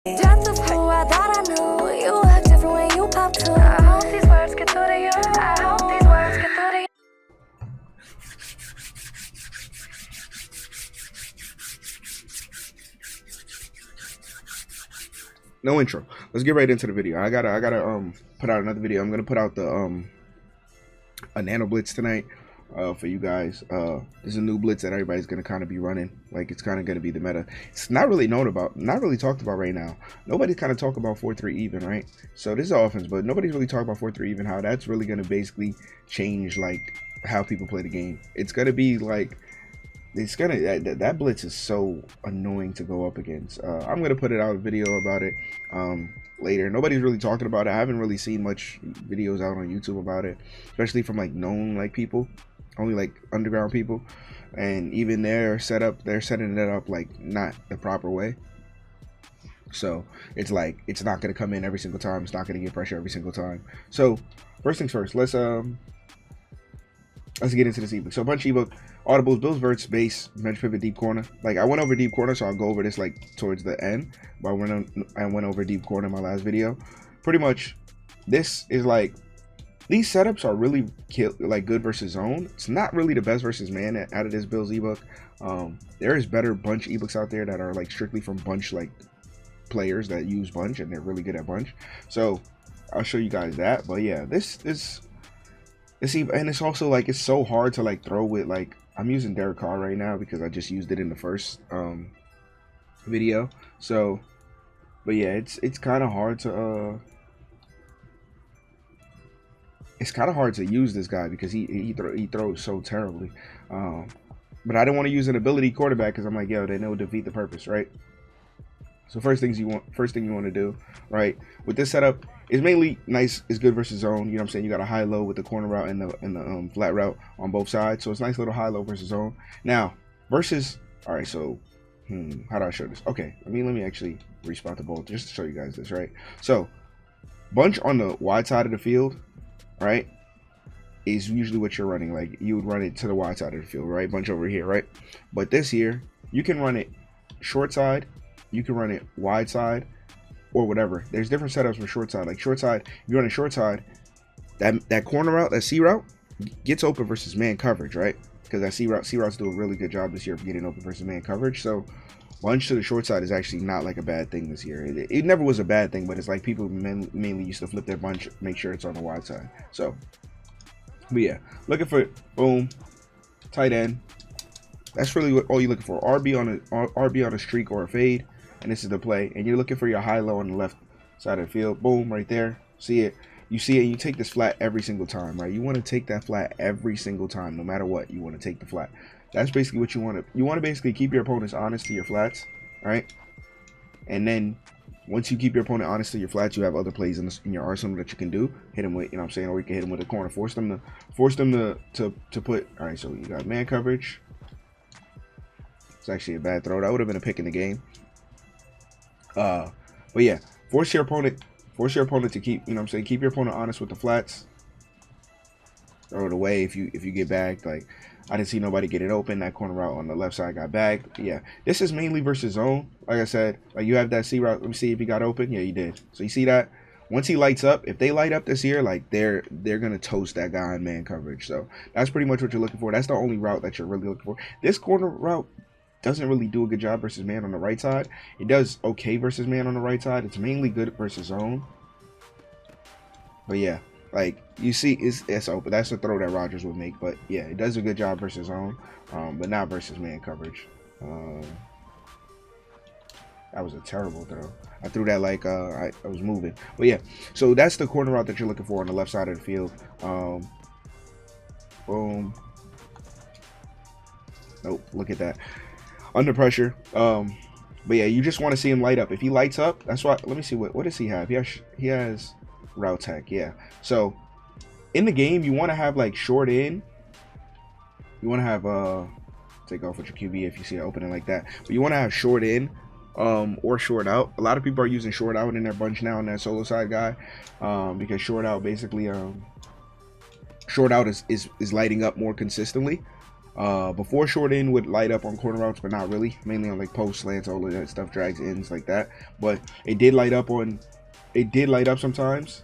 Just the fool, I thought I knew you act different when you pop too. I hope these words get through to you. I hope these words get through to you. No intro. Let's get right into the video. I gotta put out another video. I'm gonna put out the a nano blitz tonight for you guys. There's a new blitz that everybody's gonna kind of be running. Like, it's kind of gonna be the meta. It's not really known about, not really talked about right now. Nobody's kind of talk about 4-3 even, right? So this is offense, but nobody's really talking about 4-3 even, how that's really gonna basically change like how people play the game. It's gonna be like, it's gonna, that blitz is so annoying to go up against. I'm gonna put it out a video about it later. Nobody's really talking about it. I haven't really seen much videos out on YouTube about it, especially from like known like people, only like underground people, and even their setup, they're setting it up like not the proper way. So it's like, it's not gonna come in every single time. It's not gonna get pressure every single time. So first things first, let's get into this ebook. So a bunch of ebook audibles: Bills, Verts, base, bench pivot, deep corner. Like, I went over deep corner, so I'll go over this like towards the end, but I went over deep corner in my last video. Pretty much this is like, these setups are really like good versus zone. It's not really the best versus man out of this Bills ebook. There is better bunch ebooks out there that are like strictly from bunch like players that use bunch, and they're really good at bunch. So I'll show you guys that. But yeah, this and it's also like, it's so hard to like throw with, like, I'm using Derek Carr right now because I just used it in the first video. So, but yeah, it's kind of hard to use this guy because he throws so terribly. But I didn't want to use an ability quarterback because I'm like, yo, then it will defeat the purpose, right? So first thing you want to do, right, with this setup is mainly nice, is good versus zone. You know what I'm saying? You got a high low with the corner route and the flat route on both sides. So it's nice little high low versus zone. Now versus, all right, so how do I show this? Okay, let me actually respot the ball just to show you guys this, right? So bunch on the wide side of the field, right, is usually what you're running. Like, you would run it to the wide side of the field, right? Bunch over here, right? But this here, you can run it short side, you can run it wide side, or whatever. There's different setups for short side. Like short side, if you run a short side, that corner route, that C route, gets open versus man coverage, right? Because that C routes do a really good job this year of getting open versus man coverage. So bunch to the short side is actually not like a bad thing this year. It never was a bad thing, but it's like people mainly used to flip their bunch, make sure it's on the wide side. So, but yeah, looking for boom, tight end. That's really what all you're looking for. RB on a streak or a fade, and this is the play. And you're looking for your high low on the left side of the field. Boom, right there. See it. You see it. You take this flat every single time, right? You want to take that flat every single time, no matter what. You want to take the flat. That's basically what you want to. You want to basically keep your opponents honest to your flats, right? And then once you keep your opponent honest to your flats, you have other plays in your arsenal that you can do. Hit them with, you know what I'm saying, or you can hit them with a corner. Force them to put. All right, so you got man coverage. It's actually a bad throw. That would have been a pick in the game. But yeah, force your opponent to keep, you know what I'm saying, keep your opponent honest with the flats. Throw it away if you get bagged. Like, I didn't see nobody get it open. That corner route on the left side got bagged. But yeah, this is mainly versus zone. Like I said, like, you have that C route. Let me see if he got open. Yeah, he did. So you see that? Once he lights up, if they light up this year, like, they're gonna toast that guy in man coverage. So that's pretty much what you're looking for. That's the only route that you're really looking for. This corner route doesn't really do a good job versus man on the right side. It does okay versus man on the right side. It's mainly good versus zone. But yeah, like, you see, it's open. That's a throw that Rodgers would make. But yeah, it does a good job versus zone, but not versus man coverage. That was a terrible throw. I threw that like I was moving. But yeah, so that's the corner route that you're looking for on the left side of the field. Boom. Nope, look at that. Under pressure. But yeah, you just want to see him light up. If he lights up, that's why. Let me see, what does he have? He has route tech. Yeah. So in the game, you want to have like short in. You want to have take off with your QB if you see it opening like that. But you want to have short in or short out. A lot of people are using short out in their bunch now, in that solo side guy, because short out basically short out is lighting up more consistently. Before short in would light up on corner routes, but not really. Mainly on like post slants, all of that stuff, drags, ins like that. But it did light up on. It did light up sometimes.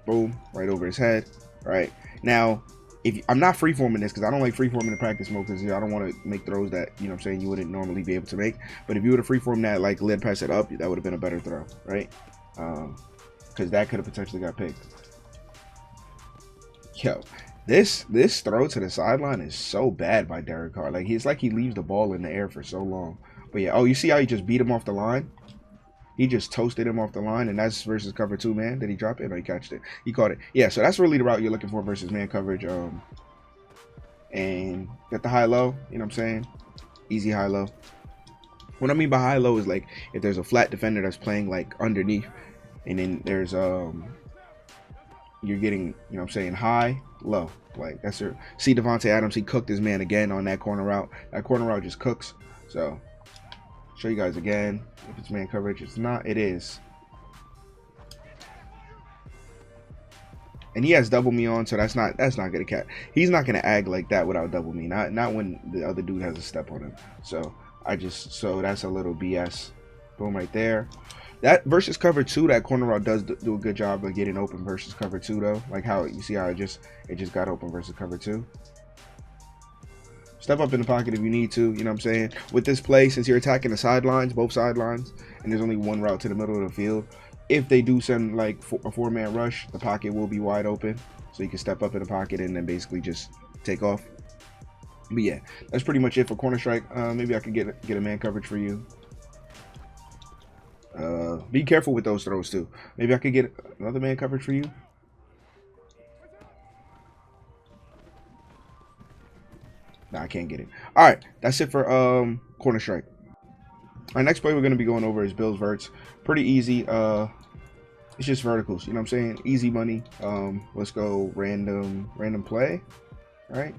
Boom, right over his head. Right now, if I'm not freeforming this because I don't like freeforming in practice mode because I don't want to make throws that you know what I'm saying you wouldn't normally be able to make. But if you would have freeformed that like lid pass it up, that would have been a better throw, right? Because that could have potentially got picked. Yo, this throw to the sideline is so bad by Derek Carr. Like it's like he leaves the ball in the air for so long. But yeah, oh, you see how he just beat him off the line? He just toasted him off the line, and that's versus cover 2 man. Did he drop it? No, he catched it. He caught it. Yeah, so that's really the route you're looking for versus man coverage. And get the high-low, you know what I'm saying? Easy high-low. What I mean by high-low is like if there's a flat defender that's playing like underneath, and then there's you're getting, you know what I'm saying, high, low. Like that's your see Devontae Adams, he cooked his man again on that corner route. That corner route just cooks. So show you guys again if it's man coverage. It's not, it is. And he has double me on, so that's not gonna catch. He's not gonna ag like that without double me. Not when the other dude has a step on him. So so that's a little BS. Boom, right there. That versus cover 2, that corner route does do a good job of getting open versus cover 2 though. Like how you see how it just got open versus cover 2. Step up in the pocket if you need to, you know what I'm saying? With this play, since you're attacking the sidelines, both sidelines, and there's only one route to the middle of the field, if they do send like a 4-man rush, the pocket will be wide open. So you can step up in the pocket and then basically just take off. But yeah, that's pretty much it for corner strike. Maybe I could get a man coverage for you. Be careful with those throws too. Maybe I could get another man coverage for you. Nah, I can't get it. All right, that's it for corner strike. Our next play we're going to be going over is Bills Verts. Pretty easy. It's just verticals, you know what I'm saying? Easy money. Let's go random play. All right.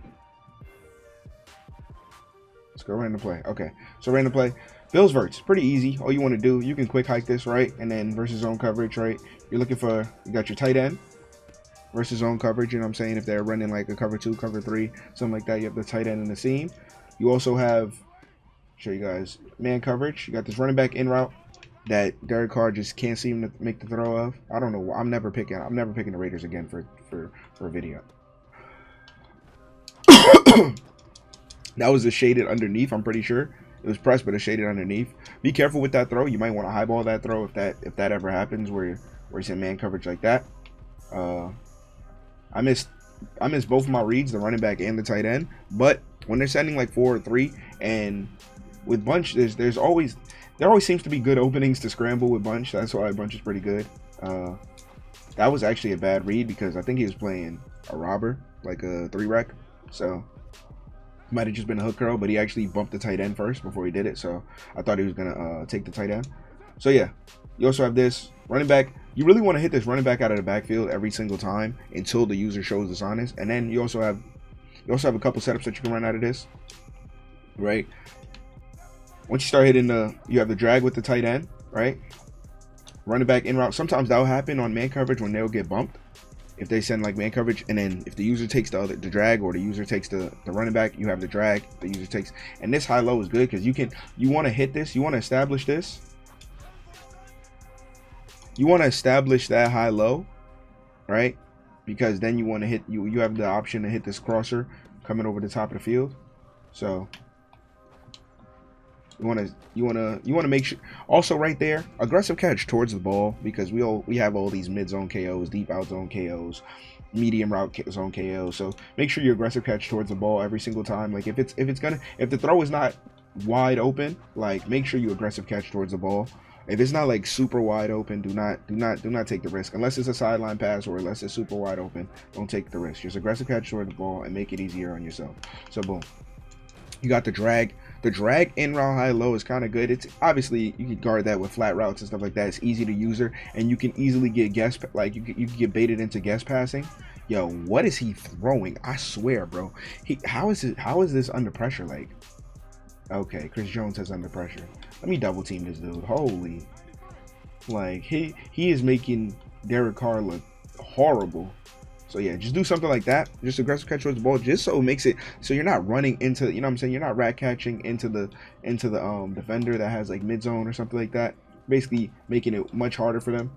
Let's go random play. Okay, so random play. Bills Verts, pretty easy. All you want to do, you can quick hike this, right? And then versus zone coverage, right? You're looking for, you got your tight end versus zone coverage, you know what I'm saying? If they're running like a cover 2, cover 3, something like that, you have the tight end in the seam. You also have, show you guys, man coverage. You got this running back in route that Derek Carr just can't seem to make the throw of. I don't know. I'm never picking the Raiders again for a video. That was a shaded underneath, I'm pretty sure. It was pressed, but it's shaded underneath. Be careful with that throw. You might want to highball that throw if that ever happens where it's in man coverage like that. I missed both of my reads, the running back and the tight end. But when they're sending like 4 or 3, and with bunch, there always seems to be good openings to scramble with bunch. That's why bunch is pretty good. That was actually a bad read because I think he was playing a robber, like a 3-rec. So might have just been a hook curl, but he actually bumped the tight end first before he did it. So I thought he was gonna take the tight end. So yeah, you also have this running back. You really want to hit this running back out of the backfield every single time until the user shows dishonest. And then you also have a couple setups that you can run out of this, right? Once you start hitting you have the drag with the tight end, right? Running back in route. Sometimes that'll happen on man coverage when they'll get bumped. If they send like man coverage, and then if the user takes the drag, or the user takes the running back, you have the drag. The user takes, and this high low is good because you want to hit this. You want to establish this. You want to establish that high low, right? Because then you want to hit you have the option to hit this crosser coming over the top of the field. So you want to make sure also right there, aggressive catch towards the ball, because we have all these mid zone KOs, deep out zone KOs, medium route zone KOs. So make sure you aggressive catch towards the ball every single time. Like if the throw is not wide open, like make sure you aggressive catch towards the ball. If it's not like super wide open, do not take the risk. Unless it's a sideline pass or unless it's super wide open, don't take the risk. Just aggressive catch toward the ball and make it easier on yourself. So boom. You got the drag. The drag in route high low is kind of good. It's obviously you can guard that with flat routes and stuff like that. It's easy to user, and you can easily get you can get baited into guest passing. Yo, what is he throwing? I swear, bro. How is this under pressure? Like, okay, Chris Jones has under pressure. Let me double team this dude. Holy, like he is making Derek Carr look horrible. So yeah, just do something like that. Just aggressive catch towards the ball, just so it makes it so you're not running into, you know what I'm saying, you're not rat catching into the defender that has like mid zone or something like that. Basically making it much harder for them.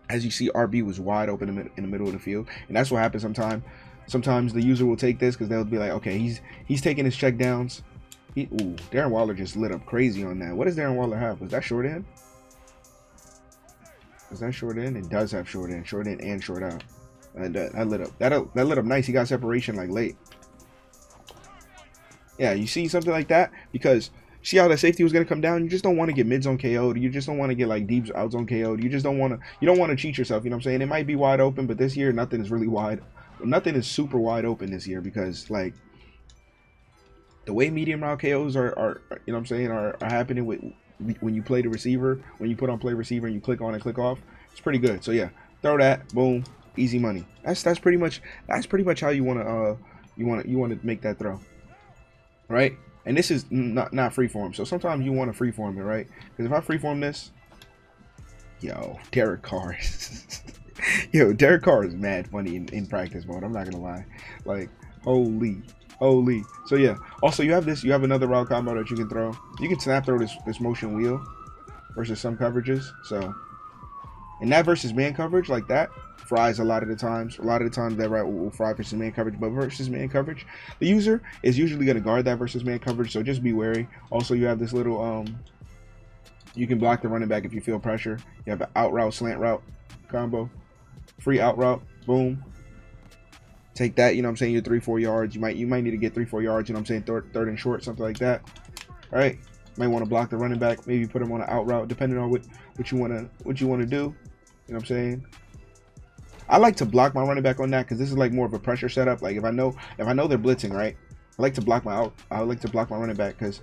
As you see, RB was wide open in the middle of the field, and that's what happens sometimes. Sometimes the user will take this because they'll be like, okay, he's taking his check downs. Ooh, Darren Waller just lit up crazy on that. What does Darren Waller have? Was that short end? Is that short end? It does have short end and short out. And that lit up. That lit up nice. He got separation like late. Yeah, you see something like that because see how that safety was gonna come down. You just don't want to get mid zone KO'd. You just don't want to get like deep out zone KO'd. You just don't want to. You don't want to cheat yourself. You know what I'm saying? It might be wide open, but this year nothing is really wide. Nothing is super wide open this year because like the way medium route KOs are you know what I'm saying are happening with when you play the receiver, when you put on play receiver and you click on and click off. It's pretty good. So yeah, throw that, boom. Easy money. That's pretty much how you want to make that throw, right? And this is not freeform. So sometimes you want to freeform it, right? Because if I freeform this, yo, Derek Carr, Derek Carr is mad funny in practice mode. I'm not gonna lie, like holy. So yeah. Also, you have another route combo that you can throw. You can snap throw this motion wheel versus some coverages. So, and that versus man coverage like that fries a lot of the times. A lot of the times that route will fry versus man coverage, but versus man coverage, the user is usually going to guard that versus man coverage, so just be wary. Also, you have this little you can block the running back if you feel pressure. You have an out route, slant route combo, free out route, boom. Take that, you know what I'm saying, you're 3-4 yards. You might need to get 3-4 yards, you know what I'm saying, third and short, something like that. All right. Might want to block the running back, maybe put him on an out route, depending on what you want to do. You know what I'm saying? I like to block my running back on that because this is like more of a pressure setup. Like if I know they're blitzing, right? I like to block my running back because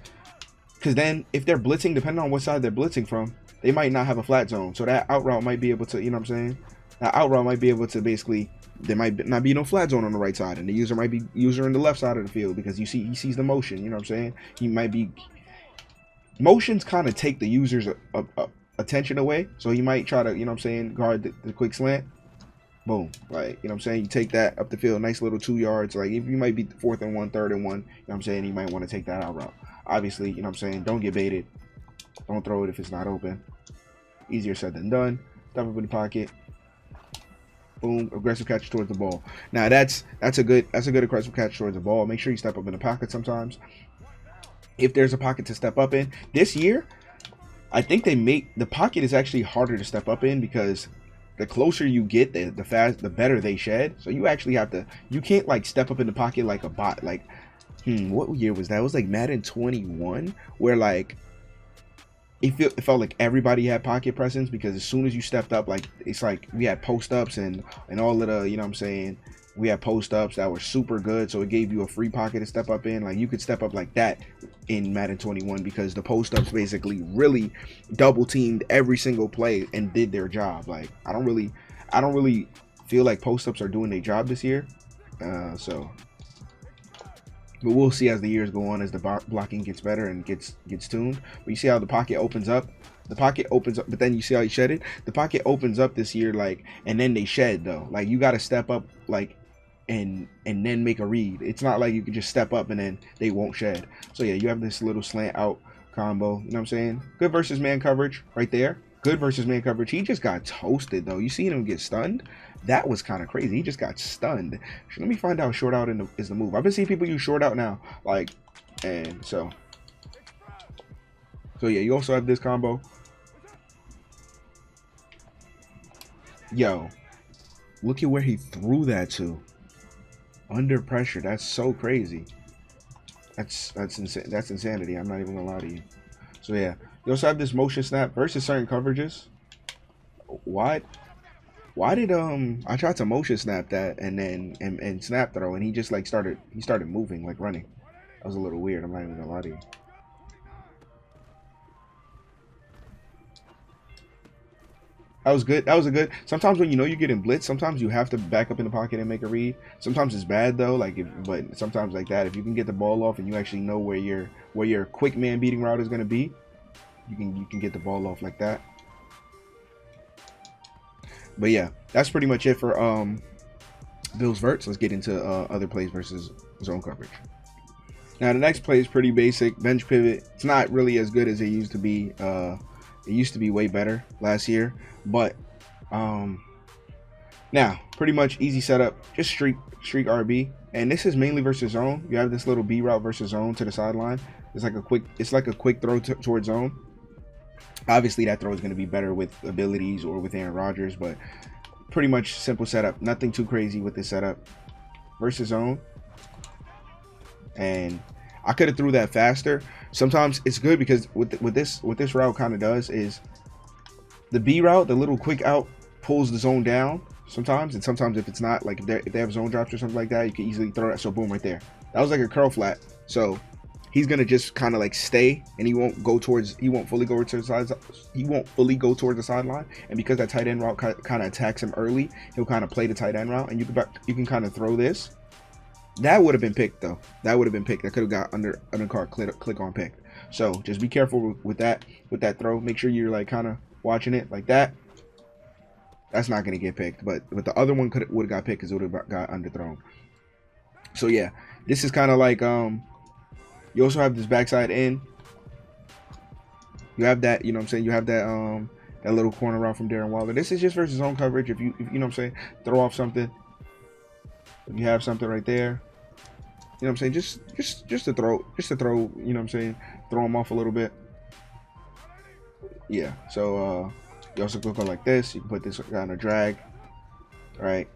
then if they're blitzing, depending on what side they're blitzing from, they might not have a flat zone. So that out route might be able to, you know what I'm saying? That out route might be able to basically, there might not be no flat zone on the right side, and the user might be in the left side of the field because he sees the motion. You know what I'm saying? He might be motions kind of take the user's attention away, so he might try to, you know what I'm saying, guard the quick slant. Boom, like, you know what I'm saying, you take that up the field, nice little 2 yards. Like if you might be 4th and 1, 3rd and 1, you know what I'm saying, you might want to take that out route. Obviously, you know what I'm saying, don't get baited, don't throw it if it's not open. Easier said than done. Step up in the pocket, boom, aggressive catch towards the ball. Now that's a good aggressive catch towards the ball. Make sure you step up in the pocket sometimes if there's a pocket to step up in. This year I think they make the pocket is actually harder to step up in because the closer you get, the better they shed. So you actually have to, you can't like step up in the pocket like a bot. Like, what year was that? It was like Madden 21, where like it felt like everybody had pocket presence because as soon as you stepped up, like it's like we had post ups and all of the, you know what I'm saying, we had post ups that were super good, so it gave you a free pocket to step up in. Like you could step up like that in Madden 21 because the post ups basically really double teamed every single play and did their job. Like I don't really feel like post ups are doing their job this year. So but we'll see as the years go on, as the blocking gets better and gets tuned. But you see how the pocket opens up. The pocket opens up, but then you see how he shed it. The pocket opens up this year, like, and then they shed though. Like you got to step up, like, and then make a read. It's not like you can just step up and then they won't shed. So yeah, you have this little slant out combo. You know what I'm saying? Good versus man coverage right there. Good versus man coverage. He just got toasted though. You seen him get stunned? That was kind of crazy. He just got stunned. Let me find out short out is the move. I've been seeing people use short out now, like, and so yeah. You also have this combo. Yo, look at where he threw that to. Under pressure. That's so crazy. That's insane. That's insanity. I'm not even gonna lie to you. So yeah, you also have this motion snap versus certain coverages. Why did I tried to motion snap that and then and snap throw, and he just like started moving, like running. That was a little weird. I'm not even gonna lie to you. That was good. That was a good. Sometimes when you know you're getting blitzed, sometimes you have to back up in the pocket and make a read. Sometimes it's bad though, but sometimes like that, if you can get the ball off and you actually know where your quick man beating route is gonna be, you can get the ball off like that. But yeah, that's pretty much it for Bills Verts. Let's get into other plays versus zone coverage. Now the next play is pretty basic. Bench pivot. It's not really as good as it used to be. It used to be way better last year, but now pretty much easy setup. Just streak RB, and this is mainly versus zone. You have this little B route versus zone to the sideline. It's like a quick throw towards zone. Obviously, that throw is going to be better with abilities or with Aaron Rodgers, but pretty much simple setup. Nothing too crazy with this setup versus zone. And I could have threw that faster. Sometimes it's good because what this route kind of does is the B route, the little quick out, pulls the zone down sometimes, and sometimes if it's not, like if they have zone drops or something like that, you can easily throw that. So boom, right there. That was like a curl flat. So he's gonna just kind of like stay, and he won't fully go towards the sideline. And because that tight end route kind of attacks him early, he'll kind of play the tight end route, and you can kind of throw this. That would have been picked though. That would have been picked. That could have got undercard click on picked. So just be careful with that throw. Make sure you're like kind of watching it like that. That's not gonna get picked, but the other one would have got picked because it would have got underthrown. So yeah, this is kind of like you also have this backside in. You have that, you know what I'm saying? You have that that little corner route from Darren Waller. This is just versus zone coverage. If you know what I'm saying, throw off something. If you have something right there, you know what I'm saying? Just to throw, you know what I'm saying? Throw them off a little bit. Yeah. So you also go like this. You can put this guy on a drag, right?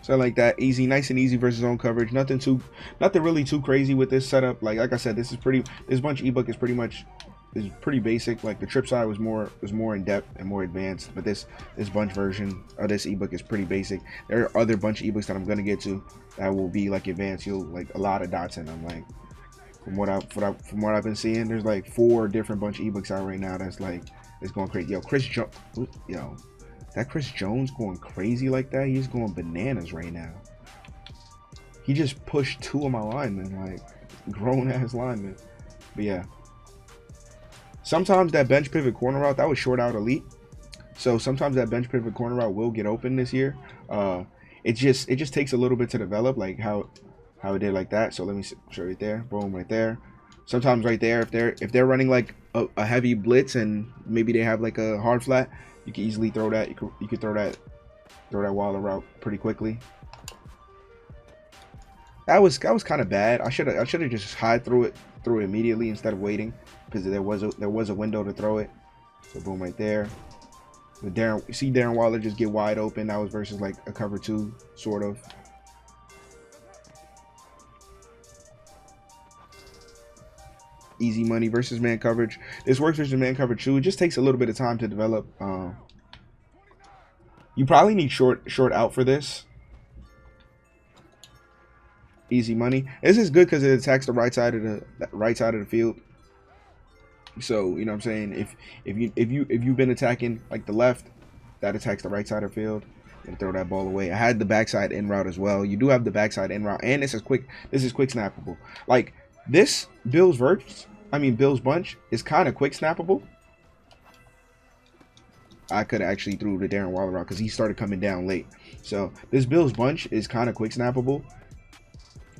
So like that, easy, nice and easy versus zone coverage. Nothing really too crazy with this setup. Like I said, this bunch ebook is pretty basic. Like the trip side was more in depth and more advanced, but this bunch version of this ebook is pretty basic. There are other bunch of ebooks that I'm gonna get to that will be like advanced. You'll like a lot of dots in them. Like from what I've been seeing, there's like 4 different bunch of ebooks out right now. That's like it's going crazy. That Chris Jones going crazy like that. He's going bananas right now. He just pushed 2 of my linemen, like grown ass linemen. But yeah. Sometimes that bench pivot corner route, that was short out elite. So sometimes that bench pivot corner route will get open this year. It just takes a little bit to develop, like how it did like that. So let me show you right there. Boom, right there. Sometimes right there, if they're running like a heavy blitz and maybe they have like a hard flat, you can easily throw that. You could throw that Waller route pretty quickly. That was kind of bad. I should have just threw it immediately instead of waiting, because there was a window to throw it. So boom, right there. With you see Darren Waller just get wide open. That was versus like a cover 2 sort of. Easy money versus man coverage. This works versus man coverage too. It just takes a little bit of time to develop. You probably need short out for this. Easy money. This is good because it attacks the right side of the field. So you know what I'm saying. If you've been attacking like the left, that attacks the right side of the field. And throw that ball away. I had the backside in route as well. You do have the backside in route, and this is quick snappable. Like this Bills bunch is kind of quick snappable. I could have actually threw the Darren Waller route because he started coming down late. So this Bills bunch is kind of quick snappable.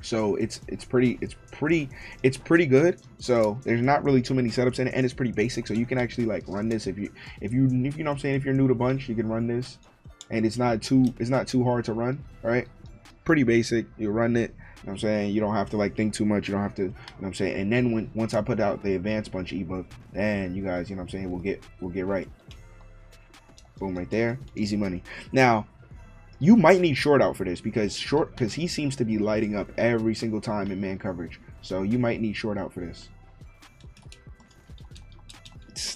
So it's pretty good. So there's not really too many setups in it, and it's pretty basic. So you can actually like run this if you know what I'm saying. If you're new to bunch, you can run this, and it's not too hard to run. All right, pretty basic. You run it. You know what I'm saying? You don't have to like think too much. You don't have to, you know what I'm saying? And then once I put out the advanced bunch ebook, then you guys, you know what I'm saying, we'll get right. Boom, right there. Easy money. Now, you might need short out for this because he seems to be lighting up every single time in man coverage. So you might need short out for this.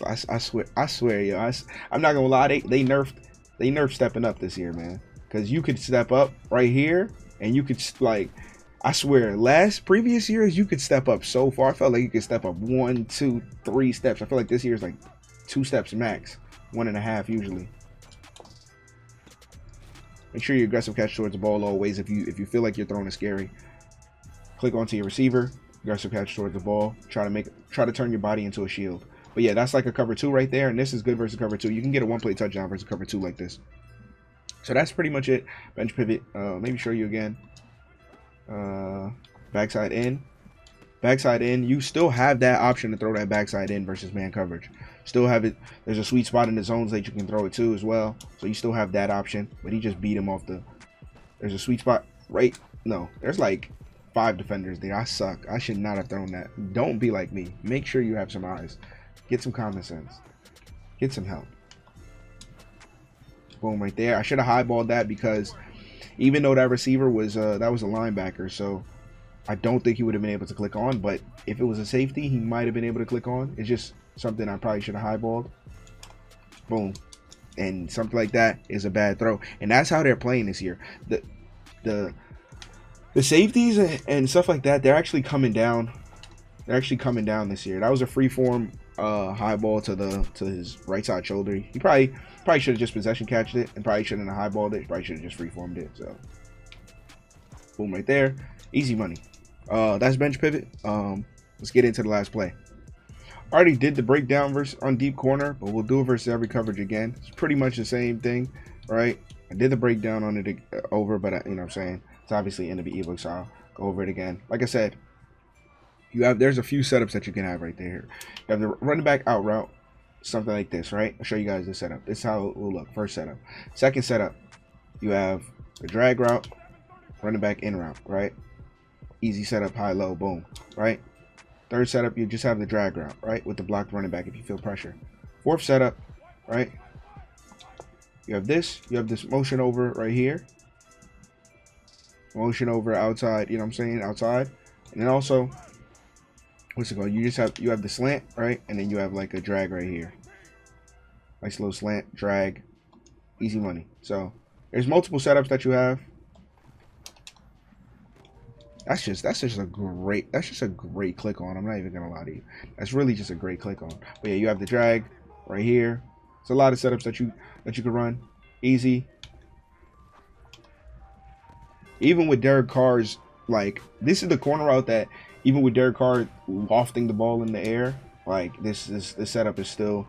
I swear, yo. I'm not gonna lie, they nerfed stepping up this year, man. Because you could step up right here, and you could like, I swear, previous years you could step up so far. I felt like you could step up 1, 2, 3 steps. I feel like this year is like 2 steps max, 1.5 usually. Make sure you aggressive catch towards the ball always. If you feel like you're throwing it scary, click onto your receiver, aggressive catch towards the ball. Try to turn your body into a shield. But yeah, that's like a cover 2 right there, and this is good versus cover 2. You can get a 1-play touchdown versus cover 2 like this. So that's pretty much it. Bench pivot. Maybe show you again. Backside in. Backside in. You still have that option to throw that backside in versus man coverage. Still have it. There's a sweet spot in the zones that you can throw it to as well. So you still have that option. But he just beat him off the. There's a sweet spot right. No, there's like 5 defenders there. I suck. I should not have thrown that. Don't be like me. Make sure you have some eyes. Get some common sense. Get some help. Boom, right there. I should have highballed that because even though that receiver was that was a linebacker, so I don't think he would have been able to click on. But if it was a safety, he might have been able to click on. It's just something I probably should have highballed. Boom. And something like that is a bad throw. And that's how they're playing this year. The safeties and stuff like that, they're actually coming down. They're actually coming down this year. That was a free form high ball to his right side shoulder. He probably should have just possession catched it and probably shouldn't have highballed it. He probably should have just free formed it. So boom, right there. Easy money. That's bench pivot. Let's get into the last play. Already did the breakdown versus on deep corner, but we'll do it versus every coverage again. It's pretty much the same thing, right? I did the breakdown on it over, but you know what I'm saying? It's obviously in the ebook, so I'll go over it again. Like I said, there's a few setups that you can have right there. You have the running back out route, something like this, right? I'll show you guys the setup. This is how it will look. First setup. Second setup, you have the drag route, running back in route, right? Easy setup, high, low, boom, right? Third setup, you just have the drag route, right? With the blocked running back if you feel pressure. Fourth setup, right? You have this motion over right here. Motion over outside, you know what I'm saying? Outside. And then also, what's it called? You have the slant, right? And then you have like a drag right here. Nice little slant, drag, easy money. So there's multiple setups that you have. That's just a great click on. I'm not even gonna lie to you. That's really just a great click on. But yeah, you have the drag right here. It's a lot of setups that you can run. Easy. Even with Derek Carr's, like, this is the corner route that even with Derek Carr lofting the ball in the air, like this setup is still,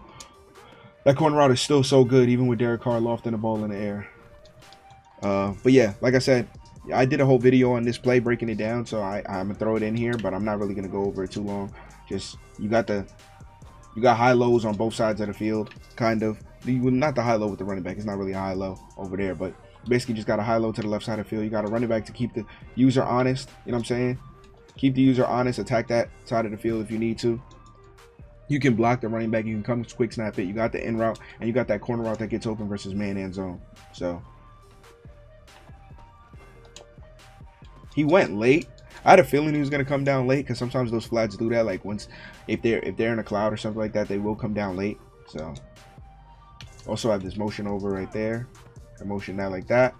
that corner route is still so good even with Derek Carr lofting the ball in the air. But yeah, like I said, I did a whole video on this play breaking it down, so I'm gonna throw it in here, but I'm not really gonna go over it too long. Just you got high lows on both sides of the field, kind of. Not the high low with the running back. It's not really a high low over there, but basically just got a high low to the left side of the field. You got a running back to keep the user honest. You know what I'm saying? Keep the user honest. Attack that side of the field if you need to. You can block the running back. You can come quick snap it. You got the in route, and you got that corner route that gets open versus man and zone. So he went late. I had a feeling he was gonna come down late because sometimes those flats do that. Like if they're in a cloud or something like that, they will come down late. So also have this motion over right there. I motion that like that.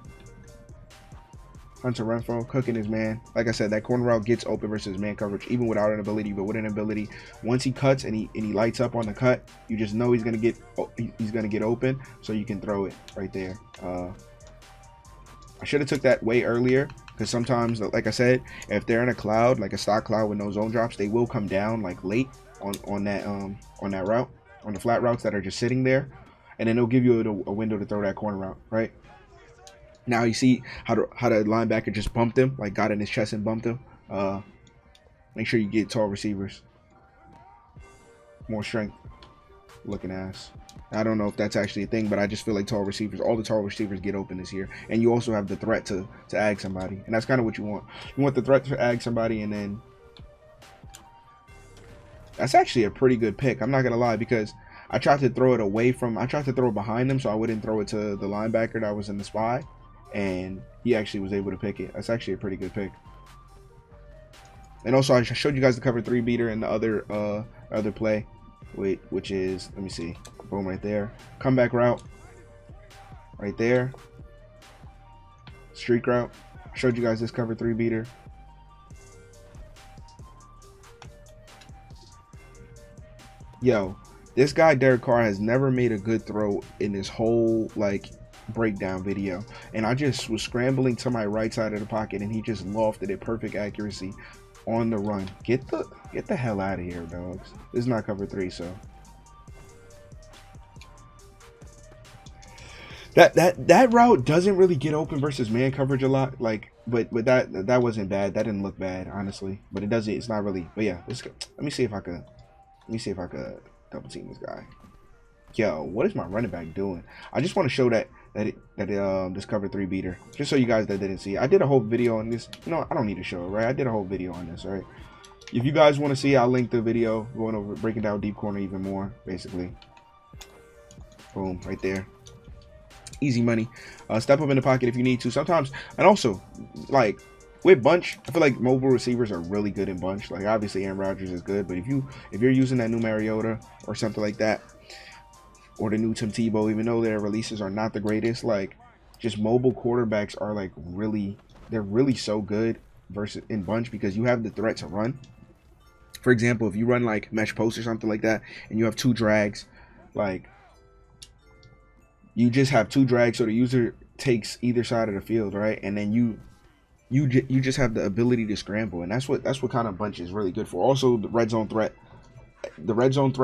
Hunter Renfro cooking his man. Like I said, that corner route gets open versus man coverage, even without an ability. But with an ability, once he cuts and he lights up on the cut, you just know he's gonna get open, so you can throw it right there. I should have took that way earlier because sometimes, like I said, if they're in a cloud, like a stock cloud with no zone drops, they will come down like late on that route, on the flat routes that are just sitting there, and then they'll give you a window to throw that corner route, right? Now you see how the linebacker just bumped him, like got in his chest and bumped him. Make sure you get tall receivers. More strength looking ass. I don't know if that's actually a thing, but I just feel like tall receivers, all the tall receivers get open this year. And you also have the threat to ag somebody. And that's kind of what you want. You want the threat to ag somebody, and then that's actually a pretty good pick. I'm not going to lie, because I tried to throw it behind him so I wouldn't throw it to the linebacker that was in the spy. And he actually was able to pick it. That's actually a pretty good pick. And also I showed you guys the cover 3 beater in the other play, which is, let me see, boom, right there, comeback route right there, streak route. I showed you guys this cover 3 beater. Yo, this guy Derek Carr has never made a good throw in this whole like breakdown video, and I just was scrambling to my right side of the pocket and he just lofted it, perfect accuracy on the run. Get the hell out of here, dogs. This is not cover 3, so That route doesn't really get open versus man coverage a lot. Like, but that wasn't bad. That didn't look bad, honestly. But it doesn't. It's not really. But yeah, let me see if I could. Let me see if I could double team this guy. Yo, what is my running back doing? I just want to show that this cover 3 beater, just so you guys that didn't see it. I did a whole video on this. No, I don't need to show it, right? I did a whole video on this, right? If you guys want to see, I'll link the video going over breaking down deep corner even more, basically. Boom, right there. Easy money. Step up in the pocket if you need to. Sometimes, and also, like with bunch, I feel like mobile receivers are really good in bunch. Like obviously, Aaron Rodgers is good, but if you're using that new Mariota or something like that, or the new Tim Tebow, even though their releases are not the greatest, like just mobile quarterbacks are like they're really so good versus in bunch because you have the threat to run. For example, if you run like mesh post or something like that, and you have 2 drags, like you just have 2 drags, so the user takes either side of the field, right? And then you just have the ability to scramble, and that's what kind of bunch is really good for. Also, the red zone threat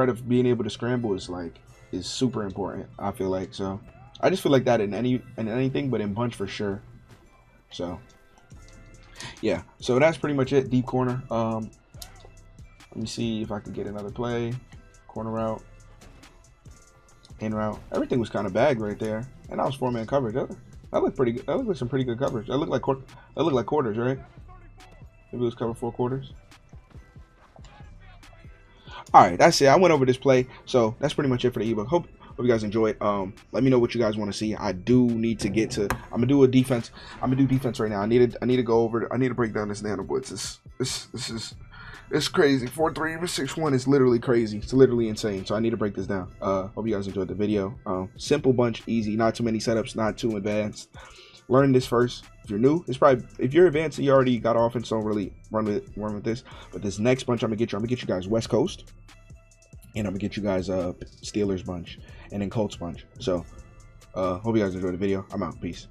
of being able to scramble is super important, I feel like. So I just feel like that in anything, but in bunch for sure. So yeah, so that's pretty much it. Deep corner. Let me see if I could get another play. Corner route, in route. Everything was kind of bagged right there, and that was 4-man coverage. That looked pretty good. That looked like some pretty good coverage. That looked like quarters, right? Maybe it was cover 4 quarters. All right, that's it. I went over this play, so that's pretty much it for the ebook. Hope you guys enjoyed. Let me know what you guys want to see. I do need to get to. I'm gonna do a defense. I'm gonna do defense right now. I need to go over. I need to break down this nano blitz. It's crazy. 4-3 6-1 is literally crazy. It's literally insane. So I need to break this down. Hope you guys enjoyed the video. Simple bunch, easy, not too many setups, not too advanced. Learn this first. If you're new, it's probably, if you're advanced and you already got offense, don't really run with this. But this next bunch I'm gonna get you guys West Coast, and I'm gonna get you guys Steelers bunch, and then Colts bunch. So hope you guys enjoyed the video. I'm out. Peace.